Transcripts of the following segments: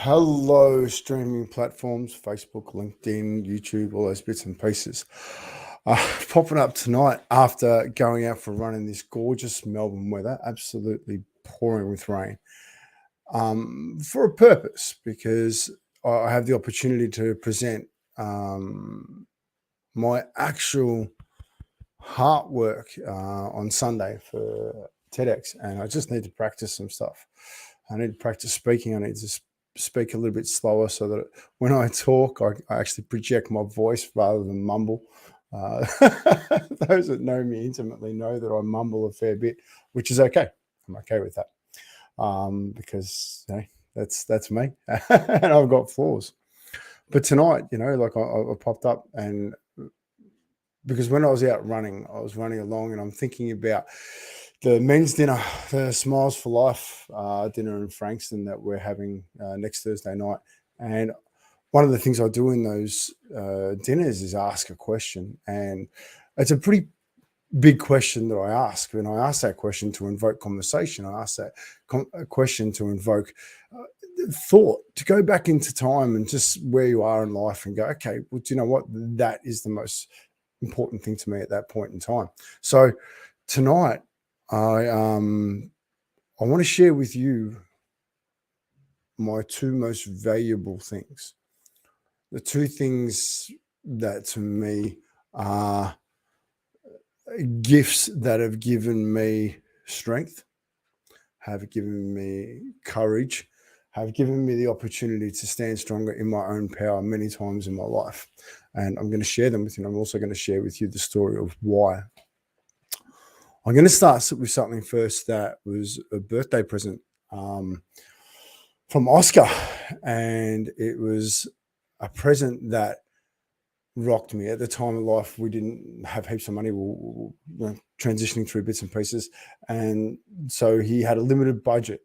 Hello, streaming platforms, Facebook, LinkedIn, YouTube, all those bits and pieces. Popping up tonight after going out for a run in this gorgeous Melbourne weather, absolutely pouring with rain, for a purpose, because I have the opportunity to present my actual heart work on Sunday for TEDx, and I just need to practice some stuff. I need to practice speaking. I need to speak a little bit slower so that when I talk, I actually project my voice rather than mumble. Those that know me intimately know that I mumble a fair bit, which is okay. I'm okay with that because that's me, and I've got flaws. But tonight, like I popped up, and because when I was out running, I was running along, and I'm thinking about the men's dinner, the Smiles for Life dinner in Frankston that we're having next Thursday night. And one of the things I do in those dinners is ask a question. And it's a pretty big question that I ask. And I ask that question to invoke conversation. I ask that question to invoke thought, to go back into time and just where you are in life and go, okay, well, do you know what? That is the most important thing to me at that point in time. So tonight, I want to share with you my two most valuable things. The two things that to me are gifts that have given me strength, have given me courage, have given me the opportunity to stand stronger in my own power many times in my life. And I'm going to share them with you. And I'm also going to share with you the story of why. I'm going to start with something first that was a birthday present from Oscar. And it was a present that rocked me. At the time of life, we didn't have heaps of money. We were transitioning through bits and pieces. And so he had a limited budget.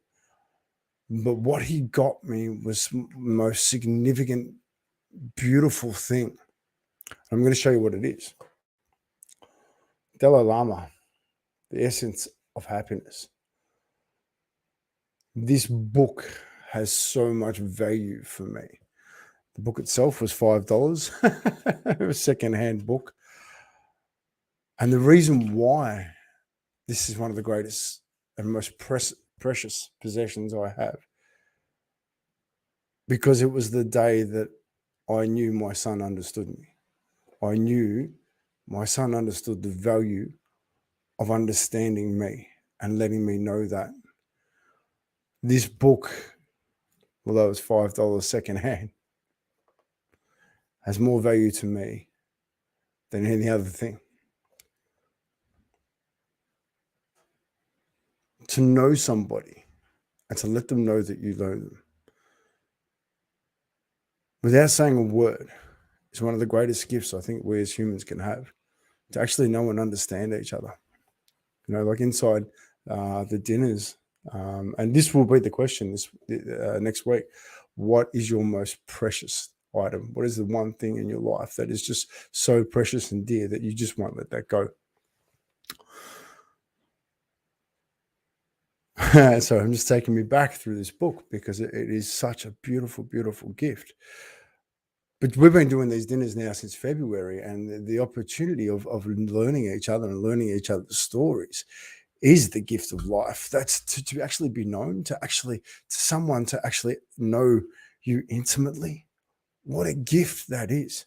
But what he got me was the most significant, beautiful thing. I'm going to show you what it is. Dalai Lama, The Essence of Happiness. This book has so much value for me. The book itself was $5, a secondhand book. And the reason why this is one of the greatest and most precious possessions I have, because it was the day that I knew my son understood me. I knew my son understood the value of understanding me and letting me know that. This book, although it's $5 secondhand, has more value to me than any other thing. To know somebody and to let them know that you know them without saying a word is one of the greatest gifts I think we as humans can have, to actually know and understand each other. Like inside the dinners, and this will be the question next week. What is your most precious item? What is the one thing in your life that is just so precious and dear that you just won't let that go? So I'm just taking me back through this book because it is such a beautiful, beautiful gift. But we've been doing these dinners now since February, and the opportunity of learning each other and learning each other's stories is the gift of life. That's to actually be known, to someone to actually know you intimately. What a gift that is,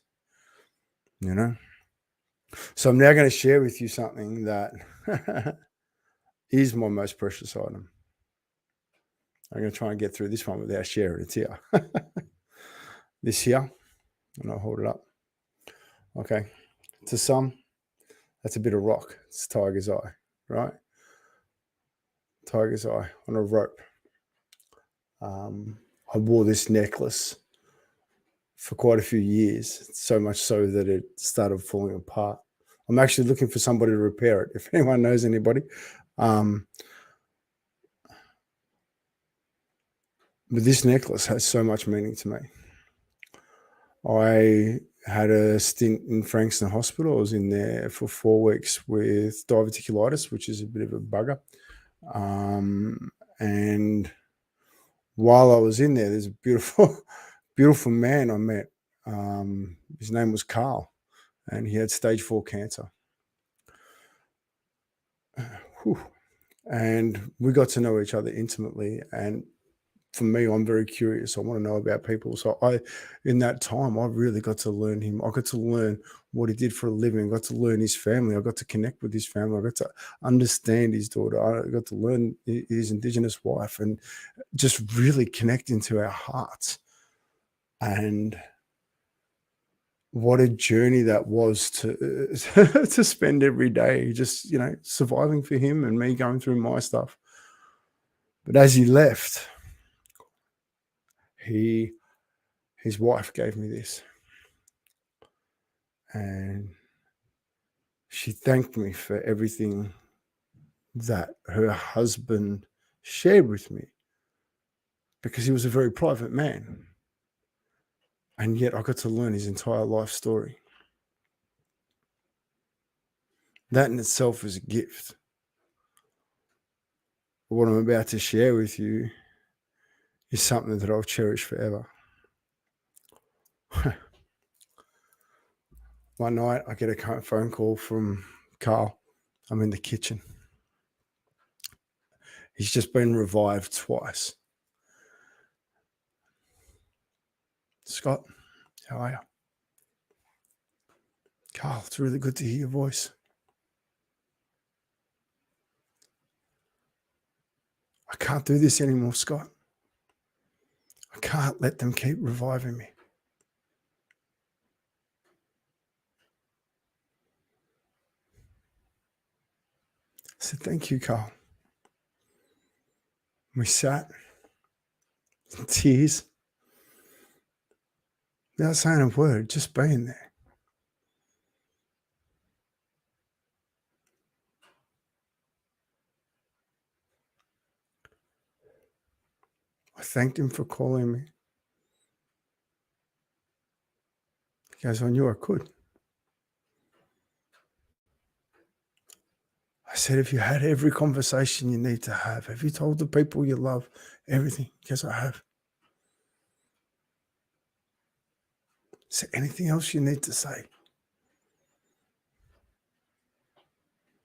So I'm now going to share with you something that is my most precious item. I'm going to try and get through this one without sharing it here. This here, and I'll hold it up. Okay. To some, that's a bit of rock. It's tiger's eye, right? Tiger's eye on a rope. I wore this necklace for quite a few years, so much so that it started falling apart. I'm actually looking for somebody to repair it. If anyone knows anybody. But this necklace has so much meaning to me. I had a stint in Frankston Hospital. I was in there for 4 weeks with diverticulitis, which is a bit of a bugger. And while I was in there, there's a beautiful, beautiful man I met. His name was Carl, and he had stage 4 cancer. Whew. And we got to know each other intimately. And for me, I'm very curious. I want to know about people. So in that time, I really got to learn him. I got to learn what he did for a living. I got to learn his family. I got to connect with his family. I got to understand his daughter. I got to learn his Indigenous wife, and just really connect into our hearts. And what a journey that was to to spend every day just surviving for him, and me going through my stuff. But as he left, his wife gave me this, and she thanked me for everything that her husband shared with me, because he was a very private man, and yet I got to learn his entire life story. That in itself is a gift. But what I'm about to share with you is something that I'll cherish forever. One night, I get a phone call from Carl. I'm in the kitchen. He's just been revived twice. Scott, how are you? Carl, it's really good to hear your voice. I can't do this anymore, Scott. I can't let them keep reviving me. I said, thank you, Carl. We sat in tears, without saying a word, just being there. I thanked him for calling me. He goes, I knew I could. I said, have you had every conversation you need to have? Have you told the people you love everything? He goes, I have. Is there anything else you need to say?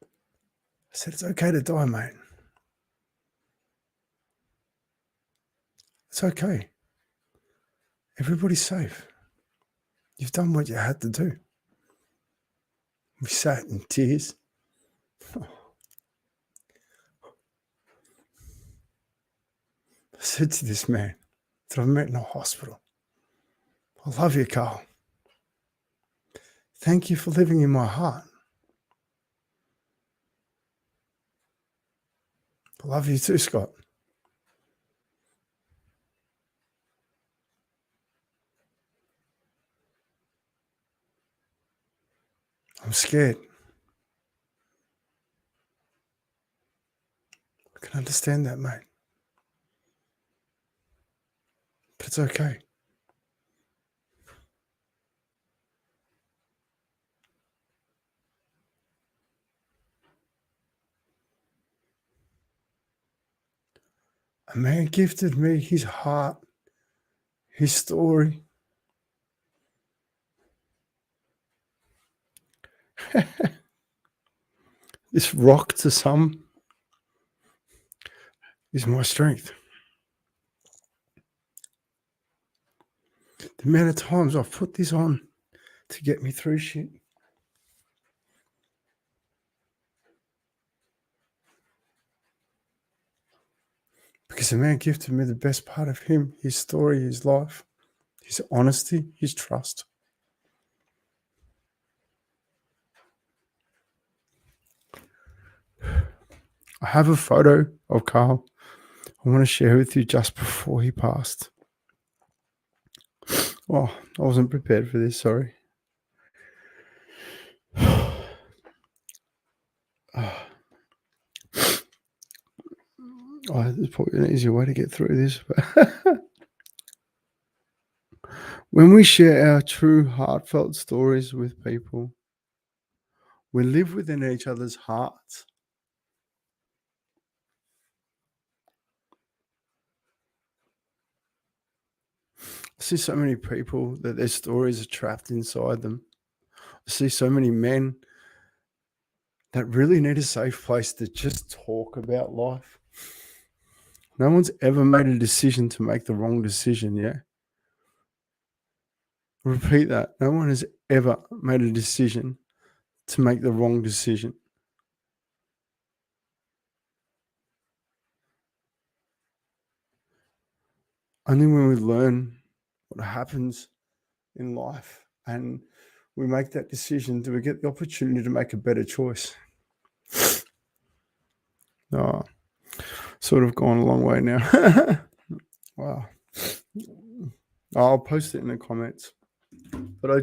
I said, it's okay to die, mate. It's okay. Everybody's safe. You've done what you had to do. We sat in tears. I said to this man that I've met in a hospital, I love you, Carl. Thank you for living in my heart. I love you too, Scott. I'm scared. I can understand that, mate. But it's okay. A man gifted me his heart, his story. This rock to some is my strength. The amount of times I've put this on to get me through shit. Because the man gifted me the best part of him, his story, his life, his honesty, his trust. I have a photo of Carl I want to share with you just before he passed. Oh, I wasn't prepared for this, sorry. There's probably an easier way to get through this. When we share our true heartfelt stories with people, we live within each other's hearts. I see so many people that their stories are trapped inside them. I see so many men that really need a safe place to just talk about life. No one's ever made a decision to make the wrong decision, yeah? Repeat that. No one has ever made a decision to make the wrong decision. Only when we learn what happens in life and we make that decision do we get the opportunity to make a better choice. Oh, sort of gone a long way now. Wow. I'll post it in the comments. But I'm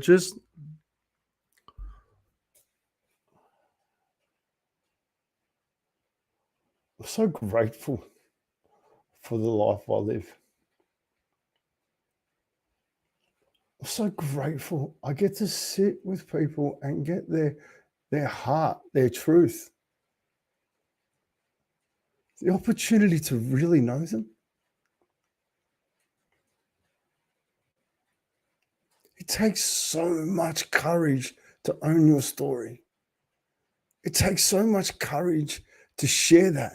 so grateful for the life I live. I'm so grateful I get to sit with people and get their heart, their truth, the opportunity to really know them. It takes so much courage to own your story. It takes so much courage to share that.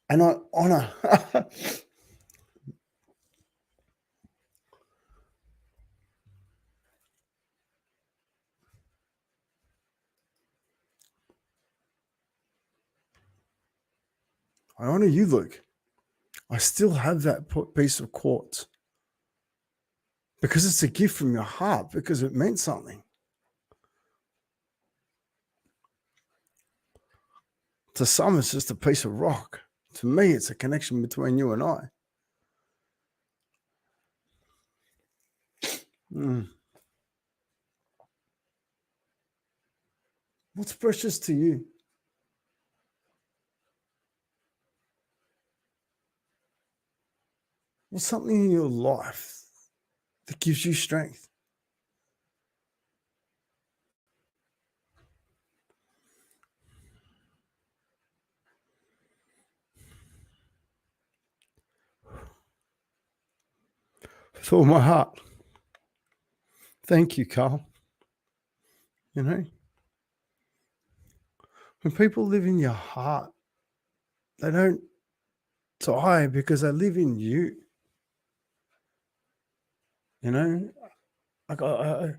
And I honor I honor you, Luke. I still have that piece of quartz because it's a gift from your heart, because it meant something. To some, it's just a piece of rock. To me, it's a connection between you and I. What's precious to you? What's something in your life that gives you strength? With all my heart. Thank you, Carl. You know, when people live in your heart, they don't die because they live in you. You know, like I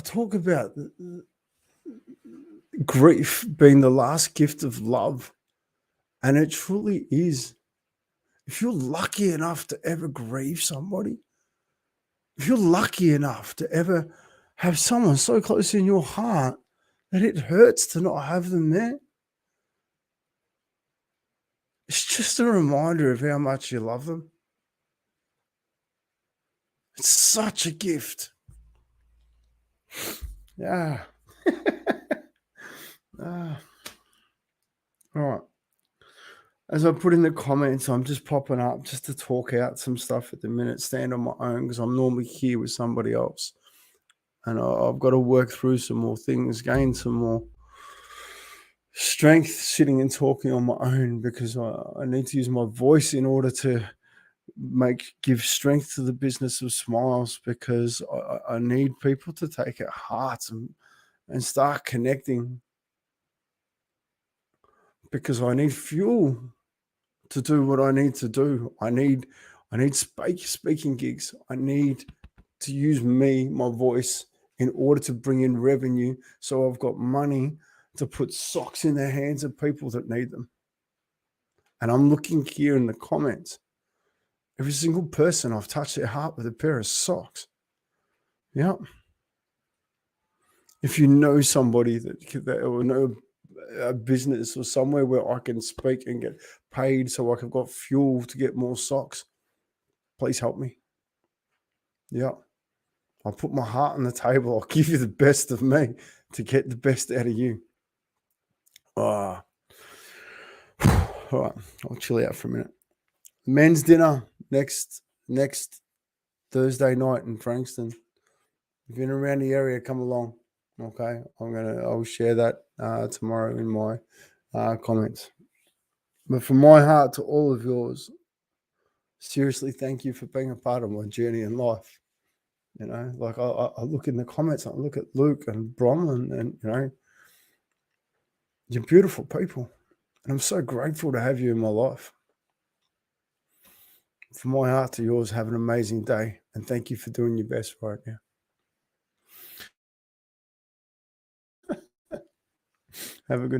talk about grief being the last gift of love, and it truly is. If you're lucky enough to ever grieve somebody, if you're lucky enough to ever have someone so close in your heart that it hurts to not have them there, it's just a reminder of how much you love them. It's such a gift. Yeah. All right. As I put in the comments, I'm just popping up just to talk out some stuff at the minute, stand on my own, because I'm normally here with somebody else. And I've got to work through some more things, gain some more strength sitting and talking on my own, because I need to use my voice in order to give strength to the business of smiles, because I need people to take it heart and start connecting, because I need fuel to do what I need to do. I need speaking gigs. I need to use my voice in order to bring in revenue, so I've got money to put socks in the hands of people that need them. And I'm looking here in the comments. Every single person, I've touched their heart with a pair of socks. Yeah. If you know somebody that or know a business or somewhere where I can speak and get paid so I can got fuel to get more socks, please help me. Yeah. I'll put my heart on the table. I'll give you the best of me to get the best out of you. All right. I'll chill out for a minute. Men's dinner next Thursday night in Frankston. If you're around the area, come along. Okay. I'll share that tomorrow in my comments. But from my heart to all of yours, Seriously, thank you for being a part of my journey in life. Like I look in the comments, I look at Luke and Bronwyn, and you're beautiful people. And I'm so grateful to have you in my life. From my heart to yours, have an amazing day. And thank you for doing your best right now. Have a good